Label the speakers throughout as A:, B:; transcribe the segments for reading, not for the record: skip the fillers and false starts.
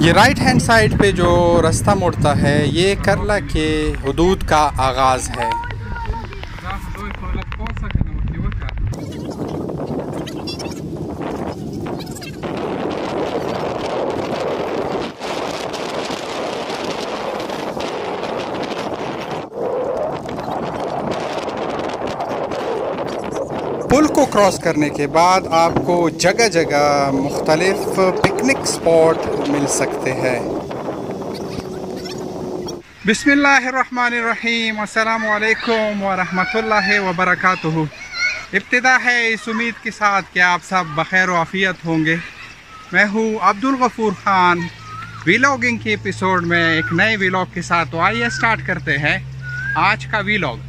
A: ये right hand side पे जो रास्ता मुड़ता है ये करला के हुदूद का आगाज़ है। पुल को क्रॉस करने के बाद आपको जगह जगह मुख्तलिफ पिकनिक स्पॉट मिल सकते हैं। बिस्मिल्लाहिर्रहमानिर्रहीम, अस्सलामु अलैकुम व रहमतुल्लाहि व बरकातुहू। इब्तिदा है इस उम्मीद के साथ कि आप सब बखैर व आफियत होंगे। मैं हूँ अब्दुल गफूर ख़ान, वीलॉगिंग के एपिसोड में एक नए वीलॉग के साथ। तो आइए स्टार्ट करते हैं आज का वीलॉग।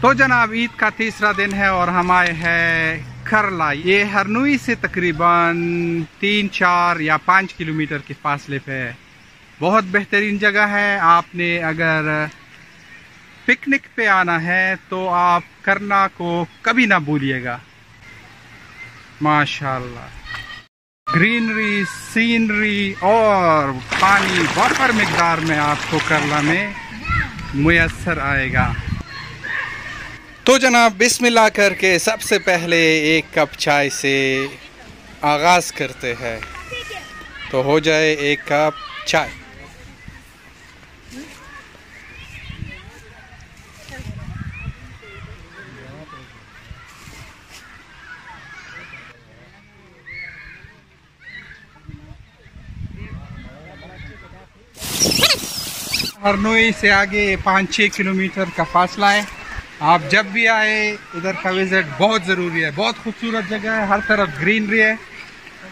A: तो जनाब, ईद का तीसरा दिन है और हम आए हैं करला। ये हरनोई से तकरीबन 3, 4 या 5 किलोमीटर के फासले पे है। बहुत बेहतरीन जगह है। आपने अगर पिकनिक पे आना है तो आप करला को कभी ना भूलिएगा। माशाल्लाह, ग्रीनरी, सीनरी और पानी वाफर मिकदार में आपको करला में मुयस्सर आएगा। तो जनाब, बिस्मिल्लाह करके सबसे पहले एक कप चाय से आगाज़ करते हैं। तो हो जाए एक कप चाय। हरनोई से आगे 5-6 किलोमीटर का फासला है। आप जब भी आए इधर का विज़िट बहुत ज़रूरी है। बहुत खूबसूरत जगह है, हर तरफ ग्रीनरी है।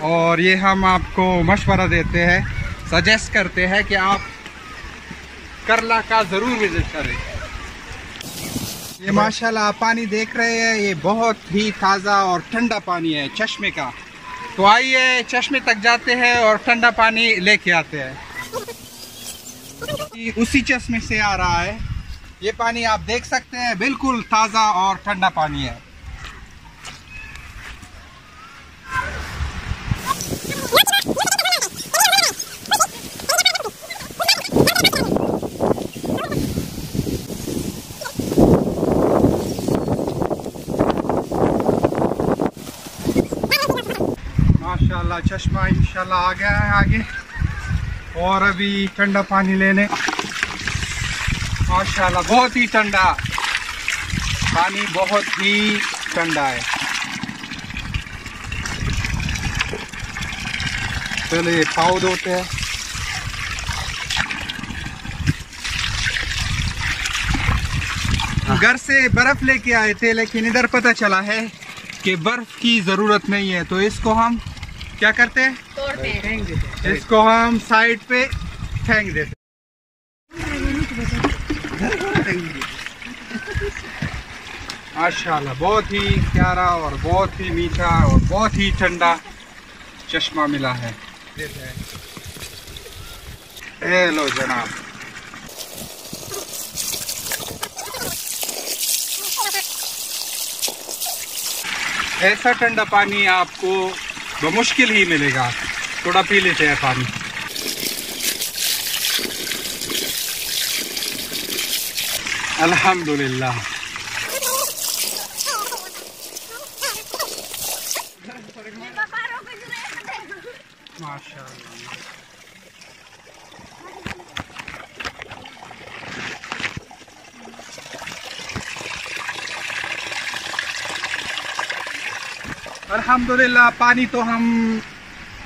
A: और ये हम आपको मशवरा देते हैं, सजेस्ट करते हैं कि आप करला का ज़रूर विज़िट करें। ये माशाल्लाह आप पानी देख रहे हैं, ये बहुत ही ताज़ा और ठंडा पानी है चश्मे का। तो आइए चश्मे तक जाते हैं और ठंडा पानी लेके आते हैं। उसी चश्मे से आ रहा है ये पानी, आप देख सकते हैं बिल्कुल ताज़ा और ठंडा पानी है। माशाल्लाह चश्मा इंशाल्लाह आ गया है आगे। और अभी ठंडा पानी लेने, माशाल्लाह बहुत ही ठंडा पानी, बहुत ही ठंडा है। चलिए पाव धोते हैं। घर से बर्फ लेके आए थे, लेकिन इधर पता चला है कि बर्फ की ज़रूरत नहीं है। तो इसको हम क्या करते हैं, फेंक देते। इसको हम साइड पे फेंक देते। माशाल्लाह बहुत ही प्यारा और बहुत ही मीठा और बहुत ही ठंडा चश्मा मिला है। ए लो जनाब, ऐसा ठंडा पानी आपको बमुश्किल ही मिलेगा। थोड़ा पी लेते हैं पानी। अल्हम्दुलिल्लाह। माशाअल्लाह। अल्हम्दुलिल्लाह पानी तो हम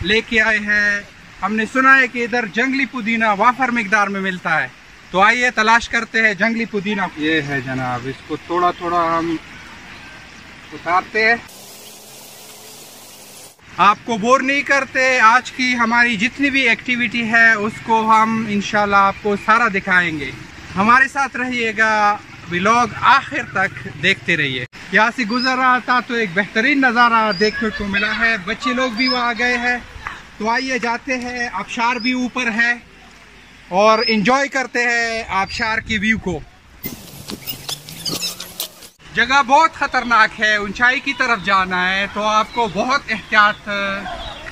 A: लेके आए हैं। हमने सुना है कि इधर जंगली पुदीना वाफर मिकदार में मिलता है। तो आइए तलाश करते हैं जंगली पुदीना। ये है जनाब, इसको थोड़ा थोड़ा हम उतारते हैं। आपको बोर नहीं करते। आज की हमारी जितनी भी एक्टिविटी है उसको हम इंशाल्लाह आपको सारा दिखाएंगे। हमारे साथ रहिएगा, व्लॉग आखिर तक देखते रहिए। यहाँ से गुजर रहा था तो एक बेहतरीन नज़ारा देखने को मिला है। बच्चे लोग भी वहाँ गए हैं। तो आइए जाते हैं। आबशार भी ऊपर है और एंजॉय करते हैं आबशार के व्यू को। जगह बहुत ख़तरनाक है, ऊंचाई की तरफ जाना है तो आपको बहुत एहतियात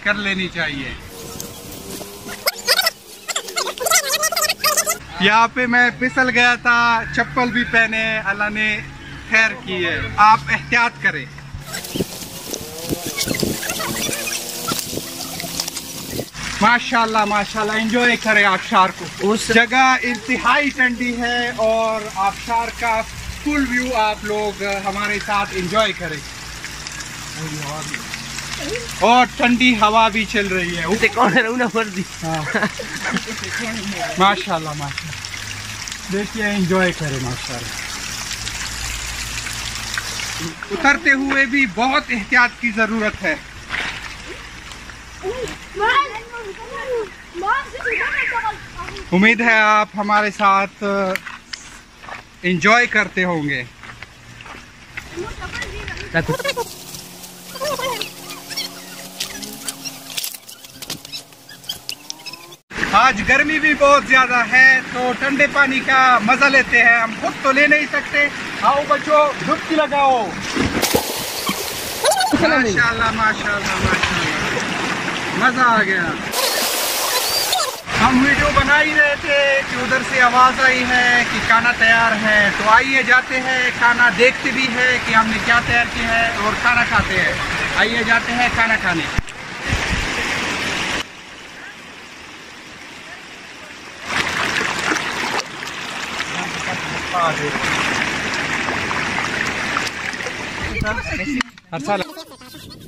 A: कर लेनी चाहिए। यहाँ पे मैं फिसल गया था, चप्पल भी पहने, अल्लाह ने खैर की है। आप एहतियात करें। माशाल्लाह माशाल्लाह, एंजॉय करें आबशार को। उस जगह इंतहाई ठंडी है और आबशार का फुल व्यू आप लोग हमारे साथ एंजॉय करें। और ठंडी हवा भी चल रही है। माशाल्लाह माशाल्लाह, देखिए एंजॉय करें माशाल्लाह। उतरते हुए भी बहुत एहतियात की ज़रूरत है। उम्मीद है आप हमारे साथ एंजॉय करते होंगे। आज गर्मी भी बहुत ज्यादा है तो ठंडे पानी का मजा लेते हैं। हम खुद तो ले नहीं सकते। आओ बच्चों, डुबकी लगाओ। माशाल्लाह माशाल्लाह माशाल्लाह, मजा आ गया। हम वीडियो बना ही रहे थे कि उधर से आवाज़ आई है कि खाना तैयार है, तो आइए जाते हैं, खाना देखते भी है कि हमने क्या तैयार किया है और खाना खाते हैं। आइए जाते हैं खाना खाने।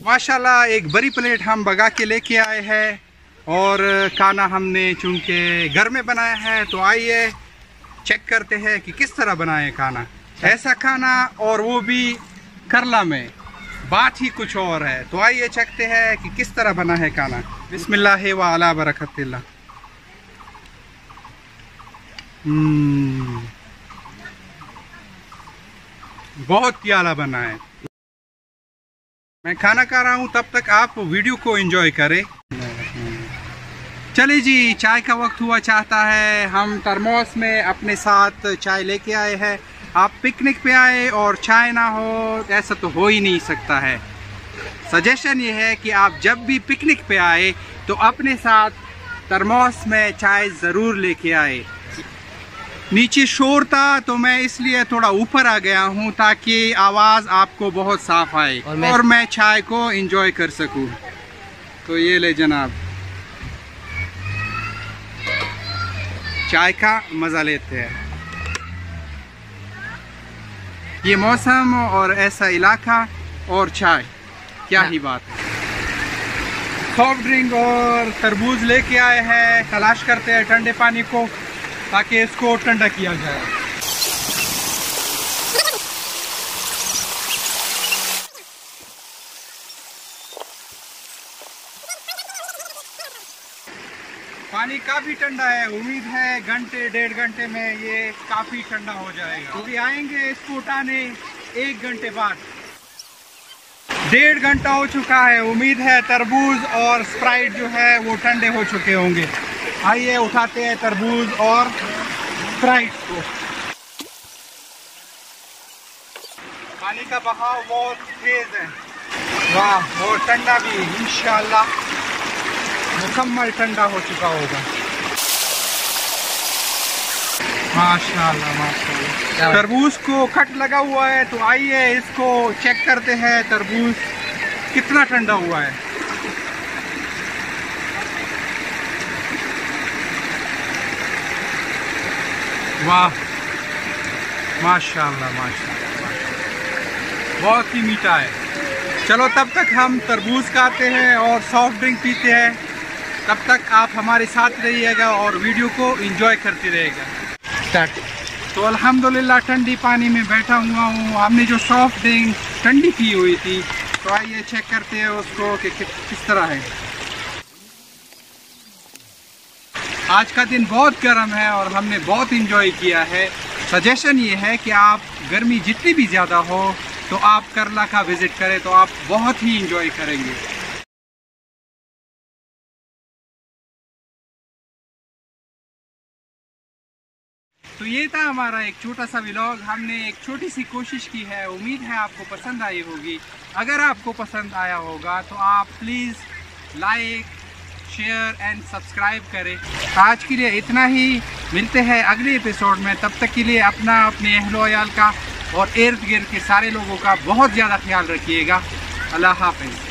A: माशाल्लाह, एक बड़ी प्लेट हम भगा के लेके आए हैं और खाना हमने चूंकि घर में बनाया है तो आइए चेक करते हैं कि किस तरह बनाए खाना। ऐसा खाना और वो भी करला में, बात ही कुछ और है। तो आइए चखते हैं कि किस तरह बना है खाना। बिस्मिल्लाह व अला बरकतिल्लाह। बहुत प्यारा बना है। मैं खाना खा रहा हूँ, तब तक आप वीडियो को एंजॉय करें। चलिए जी, चाय का वक्त हुआ चाहता है। हम थर्मोस में अपने साथ चाय लेके आए हैं। आप पिकनिक पे आए और चाय ना हो, ऐसा तो हो ही नहीं सकता है। सजेशन ये है कि आप जब भी पिकनिक पे आए तो अपने साथ थर्मोस में चाय ज़रूर लेके आए। नीचे शोर था तो मैं इसलिए थोड़ा ऊपर आ गया हूँ ताकि आवाज़ आपको बहुत साफ आए और मैं चाय को एंजॉय कर सकूँ। तो ये ले जनाब, चाय का मज़ा लेते हैं। ये मौसम और ऐसा इलाका और चाय, क्या ही बात है। सॉफ्ट ड्रिंक और तरबूज लेके आए हैं, तलाश करते हैं ठंडे पानी को ताकि इसको ठंडा किया जाए। पानी काफ़ी ठंडा है। उम्मीद है घंटे डेढ़ घंटे में ये काफ़ी ठंडा हो जाएगा। अभी आएंगे इसको उठाने 1 घंटे बाद। 1.5 घंटा हो चुका है। उम्मीद है तरबूज और स्प्राइट जो है वो ठंडे हो चुके होंगे। आइए उठाते हैं तरबूज और स्प्राइट को। पानी का बहाव बहुत तेज है। वाह, और ठंडा भी, इंशाल्लाह मुकम्मल ठंडा हो चुका होगा। माशाल्लाह माशाल्लाह। तरबूज को कट लगा हुआ है तो आइए इसको चेक करते हैं तरबूज कितना ठंडा हुआ है। वाह, माशाल्लाह माशाल्लाह, बहुत ही मीठा है। चलो तब तक हम तरबूज खाते हैं और सॉफ्ट ड्रिंक पीते हैं। तब तक आप हमारे साथ रहिएगा और वीडियो को एंजॉय करते रहिएगा। स्टार्ट। तो अल्हम्दुलिल्लाह ठंडी पानी में बैठा हुआ हूँ। हमने जो सॉफ्ट ड्रिंक ठंडी की हुई थी तो आइए चेक करते हैं उसको कि किस तरह है। आज का दिन बहुत गर्म है और हमने बहुत इंजॉय किया है। सजेशन ये है कि आप गर्मी जितनी भी ज़्यादा हो तो आप करला का विज़िट करें तो आप बहुत ही इंजॉय करेंगे। तो ये था हमारा एक छोटा सा व्लॉग। हमने एक छोटी सी कोशिश की है, उम्मीद है आपको पसंद आई होगी। अगर आपको पसंद आया होगा तो आप please like, share and subscribe करें। आज के लिए इतना ही, मिलते हैं अगले एपिसोड में। तब तक के लिए अपने अहलो अयाल का और इर्द गिर्द के सारे लोगों का बहुत ज़्यादा ख्याल रखिएगा। अल्लाह हाफ़िज़।